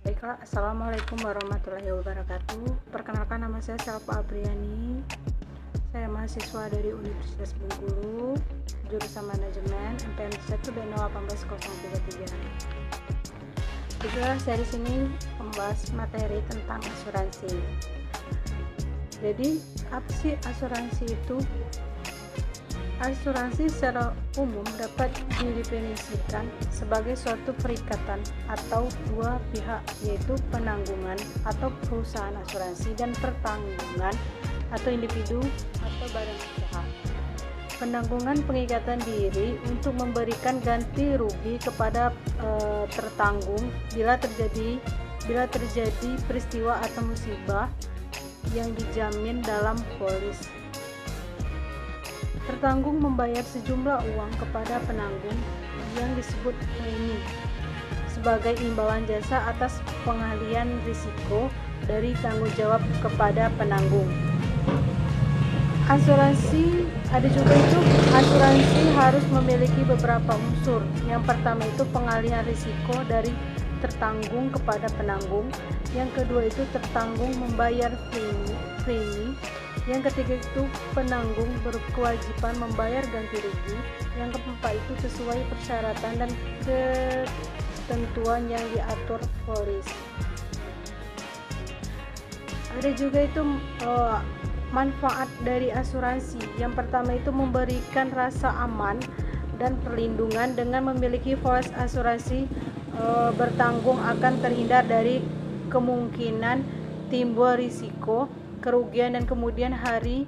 Baiklah, Assalamualaikum warahmatullahi wabarakatuh. Perkenalkan, nama saya Selva Abriani. Saya mahasiswa dari Universitas Bengkulu, jurusan manajemen MPN 1 dan 18033. Juga saya di sini membahas materi tentang asuransi. Jadi, apa sih asuransi itu? Asuransi secara umum dapat didefinisikan sebagai suatu perikatan atau dua pihak, yaitu penanggungan atau perusahaan asuransi dan pertanggungan atau individu atau badan usaha. Penanggungan pengikatan diri untuk memberikan ganti rugi kepada tertanggung bila terjadi peristiwa atau musibah yang dijamin dalam polis. Tertanggung membayar sejumlah uang kepada penanggung yang disebut premi sebagai imbalan jasa atas pengalihan risiko dari tanggung jawab kepada penanggung. Asuransi harus memiliki beberapa unsur. Yang pertama itu pengalihan risiko dari tertanggung kepada penanggung. Yang kedua itu tertanggung membayar premi. Yang ketiga itu penanggung berkewajiban membayar ganti rugi. Yang keempat itu sesuai persyaratan dan ketentuan yang diatur polis. Ada juga itu manfaat dari asuransi. Yang pertama itu memberikan rasa aman dan perlindungan. Dengan memiliki polis asuransi bertanggung akan terhindar dari kemungkinan timbul risiko kerugian dan kemudian hari,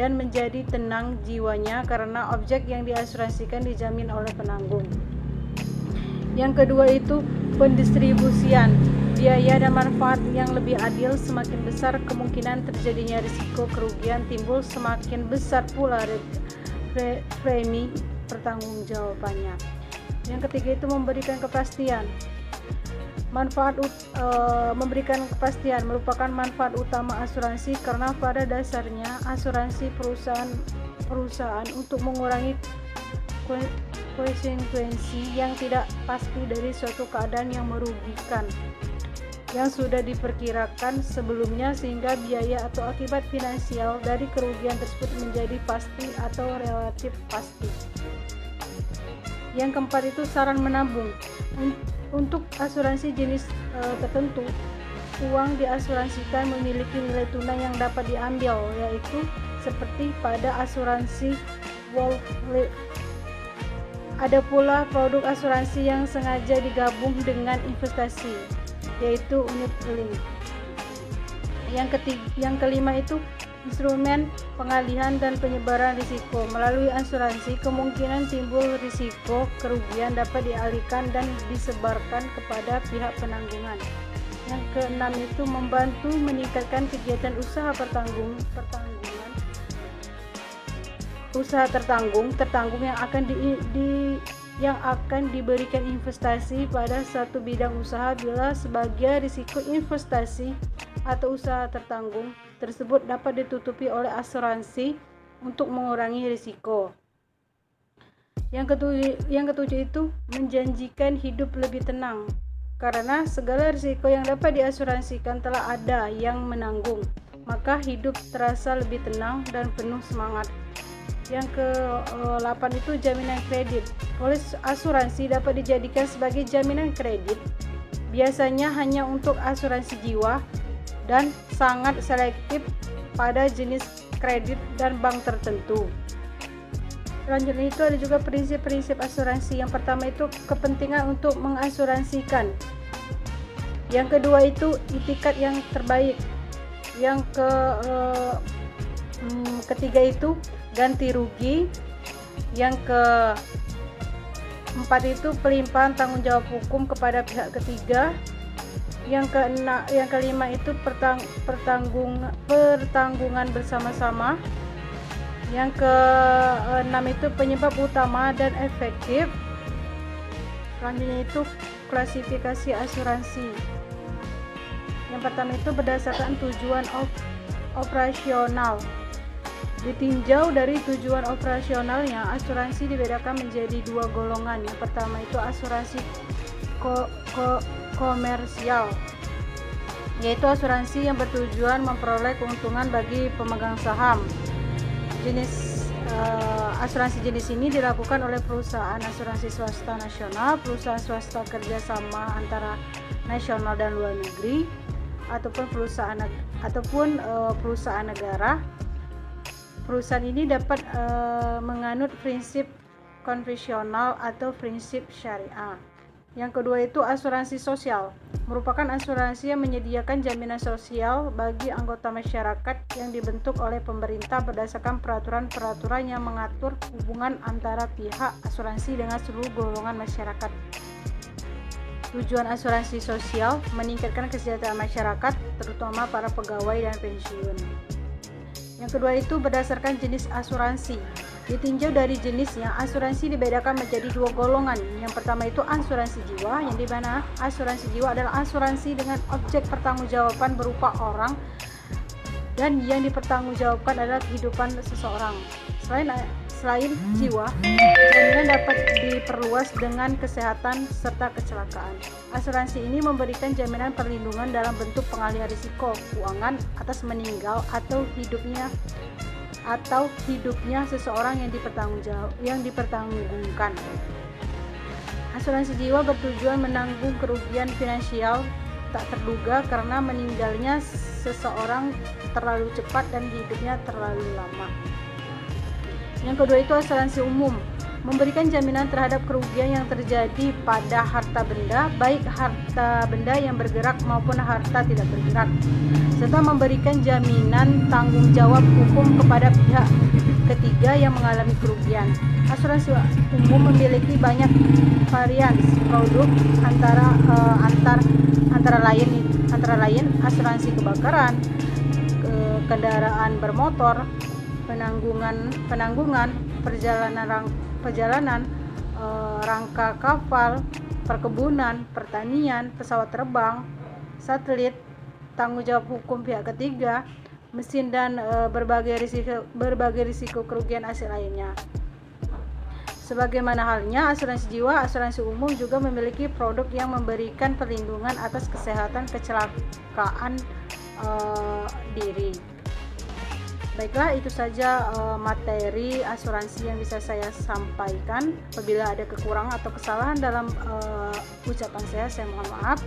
dan menjadi tenang jiwanya karena objek yang diasuransikan dijamin oleh penanggung. Yang kedua itu pendistribusian biaya dan manfaat yang lebih adil. Semakin besar kemungkinan terjadinya risiko kerugian timbul, semakin besar pula premi pertanggungjawabannya. Yang ketiga itu memberikan kepastian. Memberikan kepastian merupakan manfaat utama asuransi karena pada dasarnya asuransi perusahaan untuk mengurangi konsekuensi yang tidak pasti dari suatu keadaan yang merugikan yang sudah diperkirakan sebelumnya, sehingga biaya atau akibat finansial dari kerugian tersebut menjadi pasti atau relatif pasti. Yang keempat itu saran menabung. Untuk asuransi jenis tertentu, uang diasuransikan memiliki nilai tunai yang dapat diambil, yaitu seperti pada asuransi whole life. Ada pula produk asuransi yang sengaja digabung dengan investasi, yaitu unit link. Yang kelima itu instrumen pengalihan dan penyebaran risiko. Melalui asuransi, kemungkinan timbul risiko kerugian dapat dialihkan dan disebarkan kepada pihak penanggungan. Yang keenam itu membantu meningkatkan kegiatan usaha tertanggung yang akan diberikan investasi pada satu bidang usaha bila sebagian risiko investasi atau usaha tertanggung tersebut dapat ditutupi oleh asuransi untuk mengurangi risiko. Yang ketujuh itu menjanjikan hidup lebih tenang karena segala risiko yang dapat diasuransikan telah ada yang menanggung, maka hidup terasa lebih tenang dan penuh semangat. Yang ke-8 itu jaminan kredit. Polis asuransi dapat dijadikan sebagai jaminan kredit, biasanya hanya untuk asuransi jiwa dan sangat selektif pada jenis kredit dan bank tertentu. Selanjutnya itu ada juga prinsip-prinsip asuransi. Yang pertama itu kepentingan untuk mengasuransikan. Yang kedua itu itikat yang terbaik. Yang ketiga itu ganti rugi. Yang keempat itu pelimpahan tanggung jawab hukum kepada pihak ketiga. Yang kelima itu pertanggungan bersama-sama. Yang keenam itu penyebab utama dan efektif. Selanjutnya itu klasifikasi asuransi. Yang pertama itu berdasarkan tujuan operasional. Ditinjau dari tujuan operasionalnya, asuransi dibedakan menjadi dua golongan. Yang pertama itu asuransi komersial, yaitu asuransi yang bertujuan memperoleh keuntungan bagi pemegang saham. Jenis asuransi jenis ini dilakukan oleh perusahaan asuransi swasta nasional, perusahaan swasta kerjasama antara nasional dan luar negeri, ataupun perusahaan negara. Perusahaan ini dapat menganut prinsip konvensional atau prinsip syariah. Yang kedua itu asuransi sosial, merupakan asuransi yang menyediakan jaminan sosial bagi anggota masyarakat yang dibentuk oleh pemerintah berdasarkan peraturan-peraturan yang mengatur hubungan antara pihak asuransi dengan seluruh golongan masyarakat. Tujuan asuransi sosial meningkatkan kesejahteraan masyarakat, terutama para pegawai dan pensiun. Yang kedua itu berdasarkan jenis asuransi. Ditinjau dari jenisnya, asuransi dibedakan menjadi dua golongan. Yang pertama itu asuransi jiwa, yang dimana asuransi jiwa adalah asuransi dengan objek pertanggungjawaban berupa orang, dan yang dipertanggungjawabkan adalah kehidupan seseorang. Selain jiwa, jaminan dapat diperluas dengan kesehatan serta kecelakaan. Asuransi ini memberikan jaminan perlindungan dalam bentuk pengalihan risiko keuangan atas meninggal atau hidupnya seseorang yang dipertanggungkan. Asuransi jiwa bertujuan menanggung kerugian finansial tak terduga karena meninggalnya seseorang terlalu cepat dan hidupnya terlalu lama. Yang kedua itu asuransi umum, memberikan jaminan terhadap kerugian yang terjadi pada harta benda, baik harta benda yang bergerak maupun harta tidak bergerak, serta memberikan jaminan tanggung jawab hukum kepada pihak ketiga yang mengalami kerugian. Asuransi umum memiliki banyak varian produk antara lain asuransi kebakaran, kendaraan bermotor, penanggungan perjalanan, rangka kapal, perkebunan, pertanian, pesawat terbang, satelit, tanggung jawab hukum pihak ketiga, mesin dan berbagai risiko kerugian aset lainnya. Sebagaimana halnya asuransi jiwa, asuransi umum juga memiliki produk yang memberikan perlindungan atas kesehatan kecelakaan diri. Baiklah, itu saja materi asuransi yang bisa saya sampaikan. Apabila ada kekurangan atau kesalahan dalam ucapan saya mohon maaf.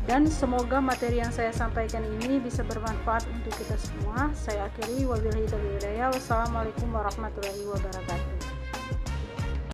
Dan semoga materi yang saya sampaikan ini bisa bermanfaat untuk kita semua. Saya akhiri, wabillahi taufiq wal hidayah. Wassalamualaikum warahmatullahi wabarakatuh.